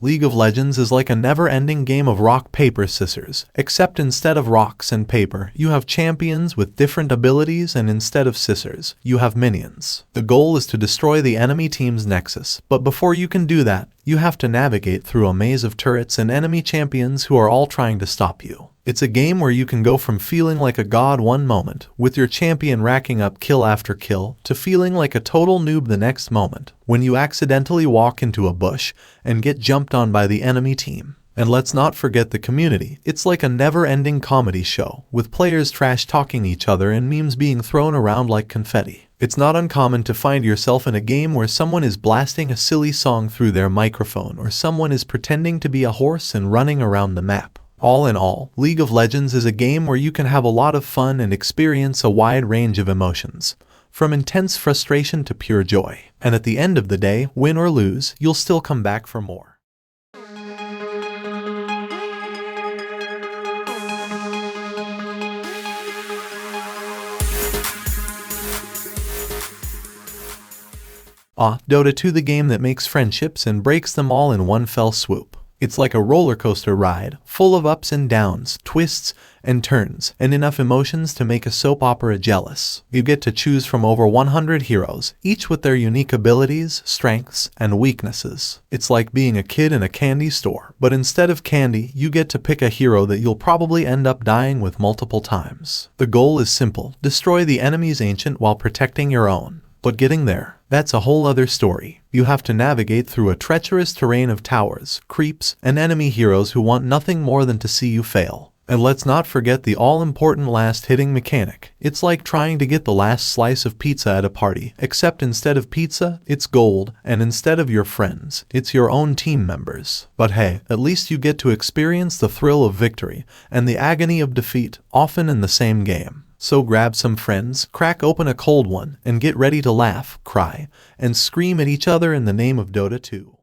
League of Legends is like a never-ending game of rock, paper, scissors, except instead of rocks and paper, you have champions with different abilities, and instead of scissors, you have minions. The goal is to destroy the enemy team's nexus, but before you can do that, you have to navigate through a maze of turrets and enemy champions who are all trying to stop you. It's a game where you can go from feeling like a god one moment, with your champion racking up kill after kill, to feeling like a total noob the next moment, when you accidentally walk into a bush and get jumped on by the enemy team. And let's not forget the community. It's like a never-ending comedy show, with players trash-talking each other and memes being thrown around like confetti. It's not uncommon to find yourself in a game where someone is blasting a silly song through their microphone, or someone is pretending to be a horse and running around the map. All in all, League of Legends is a game where you can have a lot of fun and experience a wide range of emotions, from intense frustration to pure joy. And at the end of the day, win or lose, you'll still come back for more. Dota 2, the game that makes friendships and breaks them all in one fell swoop. It's like a roller coaster ride, full of ups and downs, twists and turns, and enough emotions to make a soap opera jealous. You get to choose from over 100 heroes, each with their unique abilities, strengths, and weaknesses. It's like being a kid in a candy store, but instead of candy, you get to pick a hero that you'll probably end up dying with multiple times. The goal is simple: destroy the enemy's ancient while protecting your own. But getting there, that's a whole other story. You have to navigate through a treacherous terrain of towers, creeps, and enemy heroes who want nothing more than to see you fail. And let's not forget the all-important last-hitting mechanic. It's like trying to get the last slice of pizza at a party, except instead of pizza, it's gold, and instead of your friends, it's your own team members. But hey, at least you get to experience the thrill of victory and the agony of defeat, often in the same game. So grab some friends, crack open a cold one, and get ready to laugh, cry, and scream at each other in the name of Dota 2.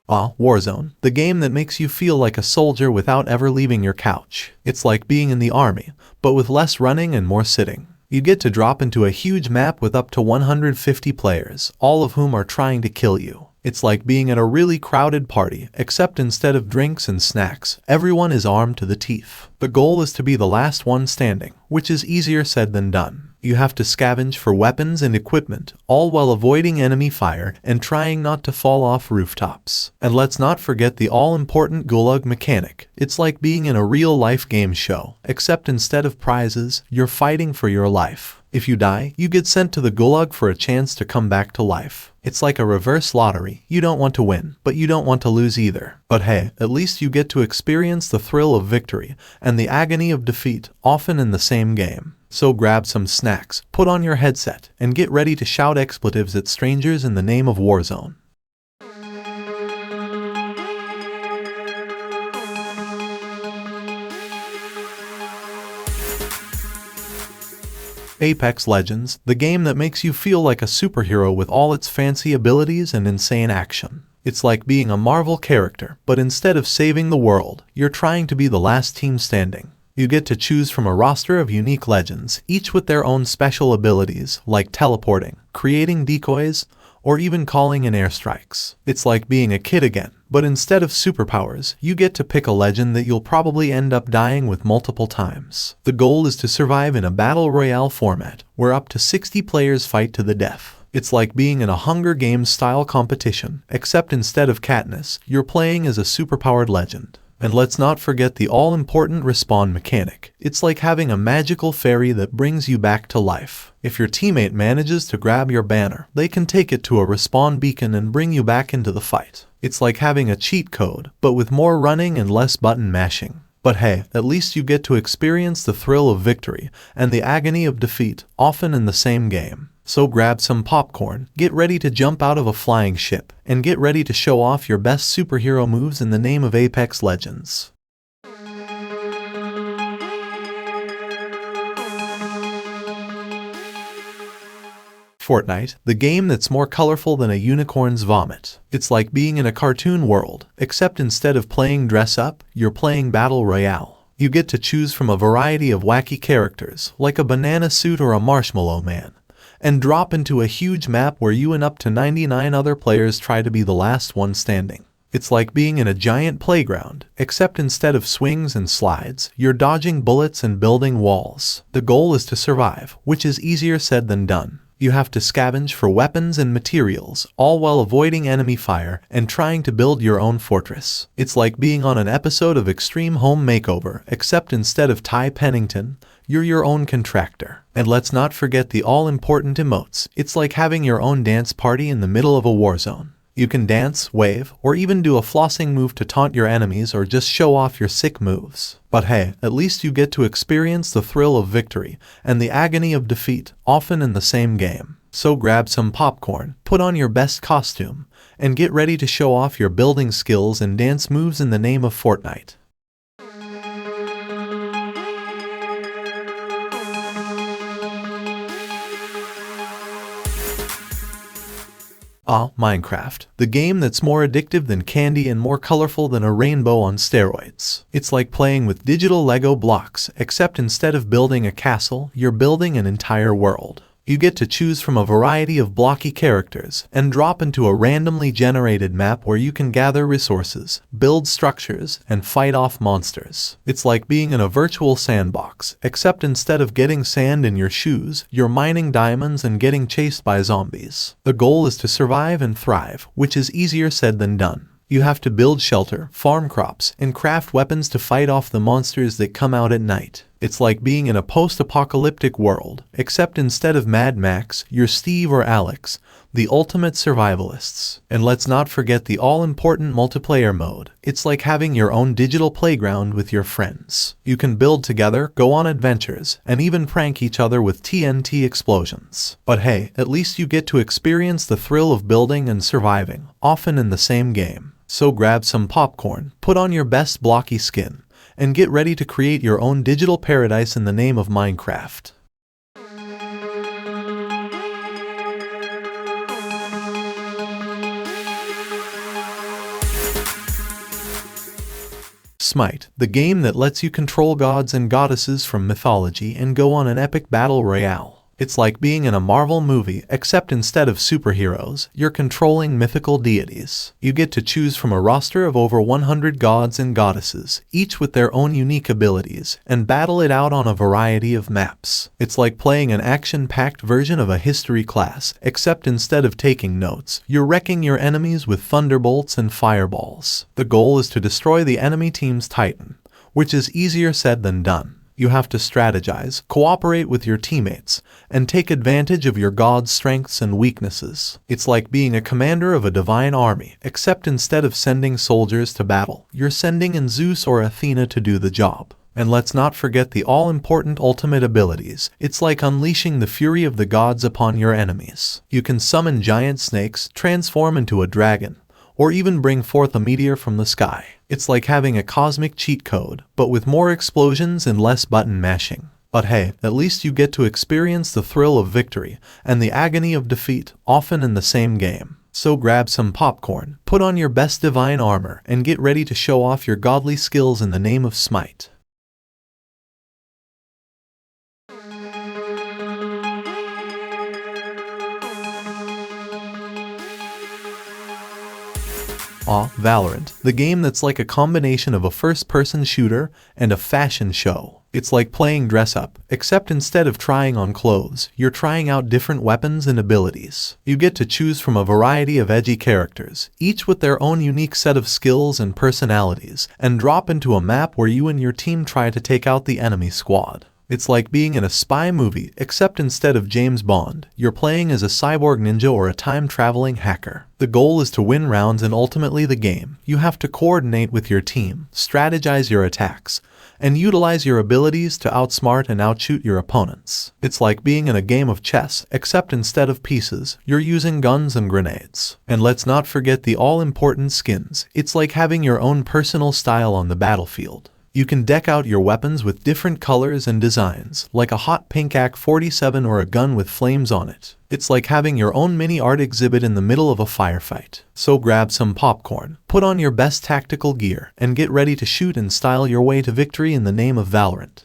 Warzone, the game that makes you feel like a soldier without ever leaving your couch. It's like being in the army, but with less running and more sitting. You get to drop into a huge map with up to 150 players, all of whom are trying to kill you. It's like being at a really crowded party, except instead of drinks and snacks, everyone is armed to the teeth. The goal is to be the last one standing, which is easier said than done. You have to scavenge for weapons and equipment, all while avoiding enemy fire and trying not to fall off rooftops. And let's not forget the all-important gulag mechanic. It's like being in a real-life game show, except instead of prizes, you're fighting for your life. If you die, you get sent to the gulag for a chance to come back to life. It's like a reverse lottery. You don't want to win, but you don't want to lose either. But hey, at least you get to experience the thrill of victory and the agony of defeat, often in the same game. So grab some snacks, put on your headset, and get ready to shout expletives at strangers in the name of Warzone. Apex Legends, the game that makes you feel like a superhero with all its fancy abilities and insane action. It's like being a Marvel character, but instead of saving the world, you're trying to be the last team standing. You get to choose from a roster of unique legends, each with their own special abilities, like teleporting, creating decoys, or even calling in airstrikes. It's like being a kid again, but instead of superpowers, you get to pick a legend that you'll probably end up dying with multiple times. The goal is to survive in a battle royale format, where up to 60 players fight to the death. It's like being in a Hunger Games style competition, except instead of Katniss, you're playing as a superpowered legend. And let's not forget the all-important respawn mechanic. It's like having a magical fairy that brings you back to life. If your teammate manages to grab your banner, they can take it to a respawn beacon and bring you back into the fight. It's like having a cheat code, but with more running and less button mashing. But hey, at least you get to experience the thrill of victory and the agony of defeat, often in the same game. So grab some popcorn, get ready to jump out of a flying ship, and get ready to show off your best superhero moves in the name of Apex Legends. Fortnite, the game that's more colorful than a unicorn's vomit. It's like being in a cartoon world, except instead of playing dress up, you're playing Battle Royale. You get to choose from a variety of wacky characters, like a banana suit or a marshmallow man, and drop into a huge map where you and up to 99 other players try to be the last one standing. It's like being in a giant playground, except instead of swings and slides, you're dodging bullets and building walls. The goal is to survive, which is easier said than done. You have to scavenge for weapons and materials, all while avoiding enemy fire and trying to build your own fortress. It's like being on an episode of Extreme Home Makeover, except instead of Ty Pennington, you're your own contractor. And let's not forget the all-important emotes. It's like having your own dance party in the middle of a war zone. You can dance, wave, or even do a flossing move to taunt your enemies or just show off your sick moves. But hey, at least you get to experience the thrill of victory and the agony of defeat, often in the same game. So grab some popcorn, put on your best costume, and get ready to show off your building skills and dance moves in the name of Fortnite. Minecraft, the game that's more addictive than candy and more colorful than a rainbow on steroids. It's like playing with digital Lego blocks, except instead of building a castle, you're building an entire world. You get to choose from a variety of blocky characters and drop into a randomly generated map where you can gather resources, build structures, and fight off monsters. It's like being in a virtual sandbox, except instead of getting sand in your shoes, you're mining diamonds and getting chased by zombies. The goal is to survive and thrive, which is easier said than done. You have to build shelter, farm crops, and craft weapons to fight off the monsters that come out at night. It's like being in a post-apocalyptic world, except instead of Mad Max, you're Steve or Alex, the ultimate survivalists. And let's not forget the all-important multiplayer mode. It's like having your own digital playground with your friends. You can build together, go on adventures, and even prank each other with TNT explosions. But hey, at least you get to experience the thrill of building and surviving, often in the same game. So grab some popcorn, put on your best blocky skin, and get ready to create your own digital paradise in the name of Minecraft. Smite, the game that lets you control gods and goddesses from mythology and go on an epic battle royale. It's like being in a Marvel movie, except instead of superheroes, you're controlling mythical deities. You get to choose from a roster of over 100 gods and goddesses, each with their own unique abilities, and battle it out on a variety of maps. It's like playing an action-packed version of a history class, except instead of taking notes, you're wrecking your enemies with thunderbolts and fireballs. The goal is to destroy the enemy team's Titan, which is easier said than done. You have to strategize, cooperate with your teammates, and take advantage of your god's strengths and weaknesses. It's like being a commander of a divine army, except instead of sending soldiers to battle, you're sending in Zeus or Athena to do the job. And let's not forget the all-important ultimate abilities. It's like unleashing the fury of the gods upon your enemies. You can summon giant snakes, transform into a dragon, or even bring forth a meteor from the sky. It's like having a cosmic cheat code, but with more explosions and less button mashing. But hey, at least you get to experience the thrill of victory and the agony of defeat, often in the same game. So grab some popcorn, put on your best divine armor, and get ready to show off your godly skills in the name of Smite. Valorant, the game that's like a combination of a first-person shooter and a fashion show. It's like playing dress-up, except instead of trying on clothes, you're trying out different weapons and abilities. You get to choose from a variety of edgy characters, each with their own unique set of skills and personalities, and drop into a map where you and your team try to take out the enemy squad. It's like being in a spy movie, except instead of James Bond, you're playing as a cyborg ninja or a time-traveling hacker. The goal is to win rounds and ultimately the game. You have to coordinate with your team, strategize your attacks, and utilize your abilities to outsmart and outshoot your opponents. It's like being in a game of chess, except instead of pieces, you're using guns and grenades. And let's not forget the all-important skins. It's like having your own personal style on the battlefield. You can deck out your weapons with different colors and designs, like a hot pink AK-47 or a gun with flames on it. It's like having your own mini art exhibit in the middle of a firefight. So grab some popcorn, put on your best tactical gear, and get ready to shoot and style your way to victory in the name of Valorant.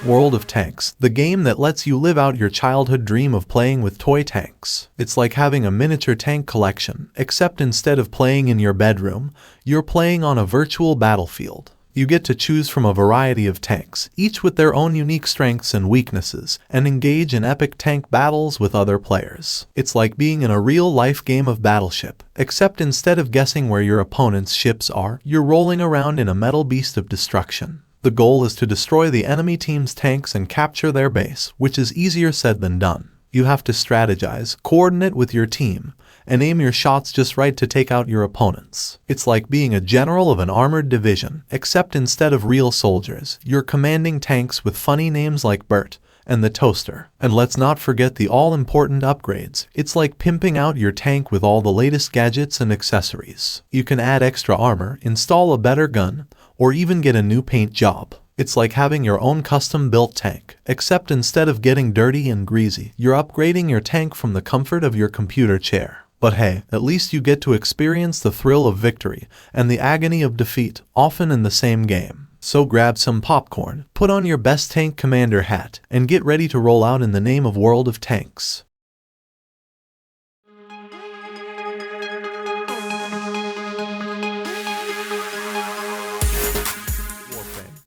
World of Tanks, the game that lets you live out your childhood dream of playing with toy tanks. It's like having a miniature tank collection, except instead of playing in your bedroom, you're playing on a virtual battlefield. You get to choose from a variety of tanks, each with their own unique strengths and weaknesses, and engage in epic tank battles with other players. It's like being in a real-life game of Battleship, except instead of guessing where your opponent's ships are, you're rolling around in a metal beast of destruction. The goal is to destroy the enemy team's tanks and capture their base, which is easier said than done. You have to strategize, coordinate with your team, and aim your shots just right to take out your opponents. It's like being a general of an armored division, except instead of real soldiers, you're commanding tanks with funny names like Bert and the Toaster. And let's not forget the all-important upgrades. It's like pimping out your tank with all the latest gadgets and accessories. You can add extra armor, install a better gun, or even get a new paint job. It's like having your own custom-built tank, except instead of getting dirty and greasy, you're upgrading your tank from the comfort of your computer chair. But hey, at least you get to experience the thrill of victory and the agony of defeat, often in the same game. So grab some popcorn, put on your best tank commander hat, and get ready to roll out in the name of World of Tanks.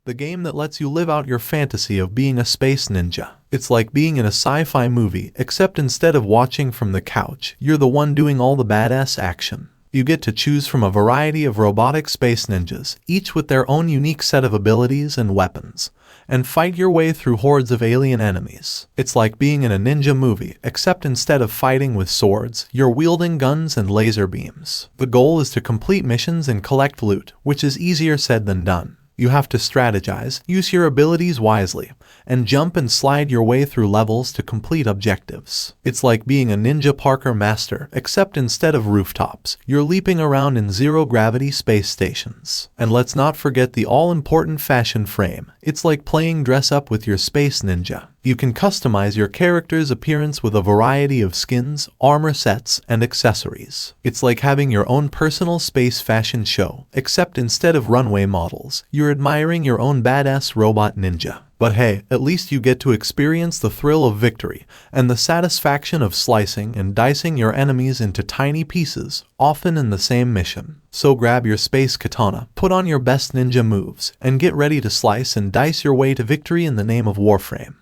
The game that lets you live out your fantasy of being a space ninja. It's like being in a sci-fi movie, except instead of watching from the couch, you're the one doing all the badass action. You get to choose from a variety of robotic space ninjas, each with their own unique set of abilities and weapons, and fight your way through hordes of alien enemies. It's like being in a ninja movie, except instead of fighting with swords, you're wielding guns and laser beams. The goal is to complete missions and collect loot, which is easier said than done. You have to strategize, use your abilities wisely, and jump and slide your way through levels to complete objectives. It's like being a ninja parkour master, except instead of rooftops, you're leaping around in zero-gravity space stations. And let's not forget the all-important fashion frame. It's like playing dress-up with your space ninja. You can customize your character's appearance with a variety of skins, armor sets, and accessories. It's like having your own personal space fashion show, except instead of runway models, you're admiring your own badass robot ninja. But hey, at least you get to experience the thrill of victory and the satisfaction of slicing and dicing your enemies into tiny pieces, often in the same mission. So grab your space katana, put on your best ninja moves, and get ready to slice and dice your way to victory in the name of Warframe.